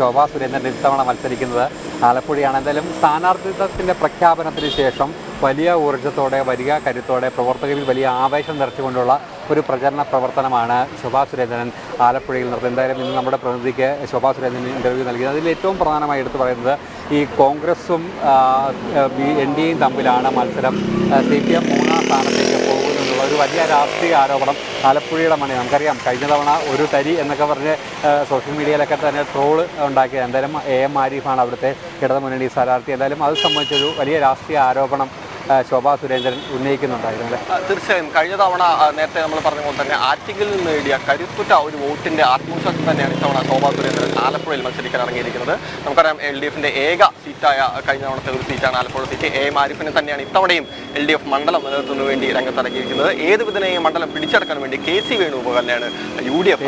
ശോഭാ സുരേന്ദ്രൻ ഇത്തവണ മത്സരിക്കുന്നത് ആലപ്പുഴയാണ്. എന്തായാലും സ്ഥാനാർത്ഥിത്വത്തിൻ്റെ പ്രഖ്യാപനത്തിന് ശേഷം വലിയ ഊർജ്ജത്തോടെ വലിയ കരുത്തോടെ പ്രവർത്തകരിൽ വലിയ ആവേശം നിറച്ചുകൊണ്ടുള്ള ഒരു പ്രചരണ പ്രവർത്തനമാണ് ശോഭാ സുരേന്ദ്രൻ ആലപ്പുഴയിൽ നടത്തുന്നത്. എന്തായാലും ഇന്ന് നമ്മുടെ പ്രതിനിധിക്ക് ശോഭാ സുരേന്ദ്രൻ ഇൻ്റർവ്യൂ നൽകിയത്. അതിൽ ഏറ്റവും പ്രധാനമായി എടുത്തു പറയുന്നത് ഈ കോൺഗ്രസും NDAയും തമ്മിലാണ് മത്സരം. CPM മൂന്നാം സ്ഥാനത്തേക്ക് പോകുമെന്നുള്ള ഒരു വലിയ രാഷ്ട്രീയ ആരോപണം ആലപ്പുഴയുടെ മണി. നമുക്കറിയാം കഴിഞ്ഞ തവണ ഒരു തരി എന്നൊക്കെ പറഞ്ഞ് സോഷ്യൽ മീഡിയയിലൊക്കെ തന്നെ ട്രോള് ഉണ്ടാക്കിയത്. എന്തായാലും AM ആരിഫാണ് അവിടുത്തെ ഇടതുമുന്നണി സ്ഥാനാർത്ഥി. എന്തായാലും അത് സംബന്ധിച്ചൊരു വലിയ രാഷ്ട്രീയ ആരോപണം ശോഭാ സുരേന്ദ്രൻ ഉന്നയിക്കുന്നുണ്ടായിരുന്നു. തീർച്ചയായും കഴിഞ്ഞ തവണ നേരത്തെ നമ്മൾ പറഞ്ഞ പോലെ തന്നെ ആറ്റിങ്ങിൽ നിന്ന് നേടിയ കരുത്തുറ്റ ഒരു വോട്ടിന്റെ ആത്മവിശ്വാസം തന്നെയാണ് ഇത്തവണ ശോഭാ സുരേന്ദ്രൻ ആലപ്പുഴയിൽ മത്സരിക്കാൻ ഇറങ്ങിയിരിക്കുന്നത്. നമുക്കറിയാം LDFന്റെ ഏക സീറ്റായ കഴിഞ്ഞ തവണത്തെ ഒരു സീറ്റാണ് ആലപ്പുഴ സീറ്റ്. AM ആരിഫിനെ തന്നെയാണ് ഇത്തവണയും LDF മണ്ഡലം നിലനിർത്തുന്നതിന് വേണ്ടി രംഗത്തിറങ്ങിയിരിക്കുന്നത്. ഏത് വിധനെയും മണ്ഡലം പിടിച്ചെടുക്കാൻ വേണ്ടി KC വേണുഗോപാലിനെയാണ് UDF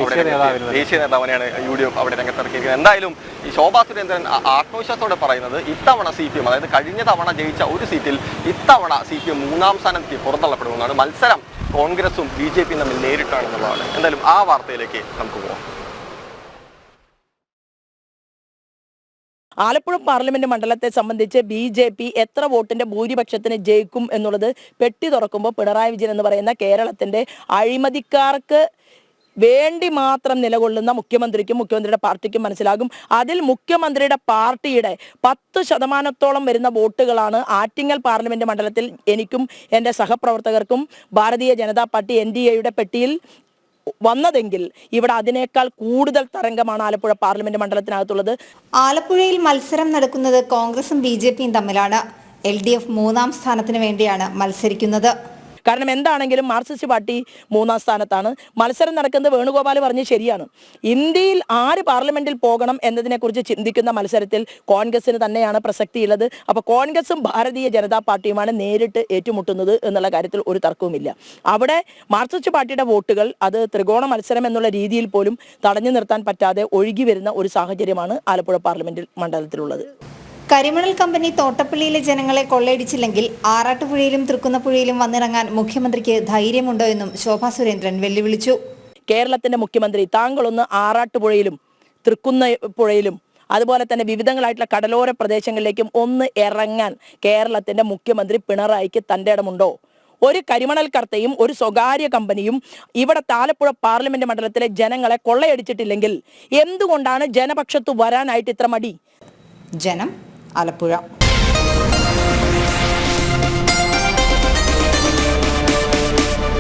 ദേശീയ നേതാവിനെയാണ് UDF അവിടെ രംഗത്തിറക്കിയിരിക്കുന്നത്. എന്തായാലും ഈ ശോഭാ സുരേന്ദ്രൻ ആത്മവിശ്വാസത്തോടെ പറയുന്നത് ഇത്തവണ CPM, അതായത് കഴിഞ്ഞ തവണ ജയിച്ച ഒരു സീറ്റിൽ ഇത്തവണ CPM മൂന്നാം സ്ഥാനത്തേക്ക് പുറത്തള്ളപ്പെടുമെന്നാണ്. മത്സരം കോൺഗ്രസും BJPയും തമ്മിൽ നേരിട്ടാണെന്നുള്ളതാണ്. എന്തായാലും ആ വാർത്തയിലേക്ക് നമുക്ക് പോകാം. ആലപ്പുഴ പാർലമെന്റ് മണ്ഡലത്തെ സംബന്ധിച്ച് BJP എത്ര വോട്ടിന്റെ ഭൂരിപക്ഷത്തിന് ജയിക്കും എന്നുള്ളത് പെട്ടി തുറക്കുമ്പോൾ പിണറായി വിജയൻ എന്ന് പറയുന്ന കേരളത്തിന്റെ അഴിമതിക്കാർക്ക് വേണ്ടി മാത്രം നിലകൊള്ളുന്ന മുഖ്യമന്ത്രിക്കും മുഖ്യമന്ത്രിയുടെ പാർട്ടിക്കും മനസ്സിലാകും. അതിൽ മുഖ്യമന്ത്രിയുടെ പാർട്ടിയുടെ 10% വരുന്ന വോട്ടുകളാണ് ആറ്റിങ്ങൽ പാർലമെന്റ് മണ്ഡലത്തിൽ എനിക്കും എൻ്റെ സഹപ്രവർത്തകർക്കും ഭാരതീയ ജനതാ പാർട്ടി NDAയുടെ പെട്ടിയിൽ വന്നതെങ്കിൽ ഇവിടെ അതിനേക്കാൾ കൂടുതൽ തരംഗമാണ് ആലപ്പുഴ പാർലമെന്റ് മണ്ഡലത്തിനകത്തുള്ളത്. ആലപ്പുഴയിൽ മത്സരം നടക്കുന്നത് കോൺഗ്രസും BJPയും തമ്മിലാണ്. LDF മൂന്നാം സ്ഥാനത്തിന് വേണ്ടിയാണ് മത്സരിക്കുന്നത്. കാരണം എന്താണെങ്കിലും മാർക്സിസ്റ്റ് പാർട്ടി മൂന്നാം സ്ഥാനത്താണ്. മത്സരം നടക്കുന്നത് വേണുഗോപാൽ പറഞ്ഞ് ശരിയാണ്. ഇന്ത്യയിൽ ആര് പാർലമെന്റിൽ പോകണം എന്നതിനെക്കുറിച്ച് ചിന്തിക്കുന്ന മത്സരത്തിൽ കോൺഗ്രസിന് തന്നെയാണ് പ്രസക്തിയുള്ളത്. അപ്പോൾ കോൺഗ്രസും ഭാരതീയ ജനതാ പാർട്ടിയുമാണ് നേരിട്ട് ഏറ്റുമുട്ടുന്നത് എന്നുള്ള കാര്യത്തിൽ ഒരു തർക്കവുമില്ല. അവിടെ മാർക്സിസ്റ്റ് പാർട്ടിയുടെ വോട്ടുകൾ അത് ത്രികോണ മത്സരം എന്നുള്ള രീതിയിൽ പോലും തടഞ്ഞു നിർത്താൻ പറ്റാതെ ഒഴുകി വരുന്ന ഒരു സാഹചര്യമാണ് ആലപ്പുഴ പാർലമെന്റ് മണ്ഡലത്തിലുള്ളത്. കരിമണൽ കമ്പനി തോട്ടപ്പള്ളിയിലെ ജനങ്ങളെ കൊള്ളയടിച്ചില്ലെങ്കിൽ ആറാട്ടുപുഴയിലും തൃക്കുന്നപ്പുഴയിലും വന്നിറങ്ങാൻ മുഖ്യമന്ത്രിക്ക് ധൈര്യമുണ്ടോ എന്നും ശോഭാ സുരേന്ദ്രൻ വെല്ലുവിളിച്ചു. കേരളത്തിന്റെ മുഖ്യമന്ത്രി താങ്കളൊന്ന് ആറാട്ടുപുഴയിലും തൃക്കുന്നപ്പുഴയിലും അതുപോലെ തന്നെ വിവിധങ്ങളായിട്ടുള്ള കടലോര പ്രദേശങ്ങളിലേക്കും ഒന്ന് ഇറങ്ങാൻ കേരളത്തിന്റെ മുഖ്യമന്ത്രി പിണറായിക്ക് തന്റെ ഇടമുണ്ടോ? ഒരു കരിമണൽ കർത്തയും ഒരു സ്വകാര്യ കമ്പനിയും ഇവിടെ ആലപ്പുഴ പാർലമെന്റ് മണ്ഡലത്തിലെ ജനങ്ങളെ കൊള്ളയടിച്ചിട്ടില്ലെങ്കിൽ എന്തുകൊണ്ടാണ് ജനപക്ഷത്ത് വരാനായിട്ട് ഇത്ര മടി? ജനം, ആലപ്പുഴ.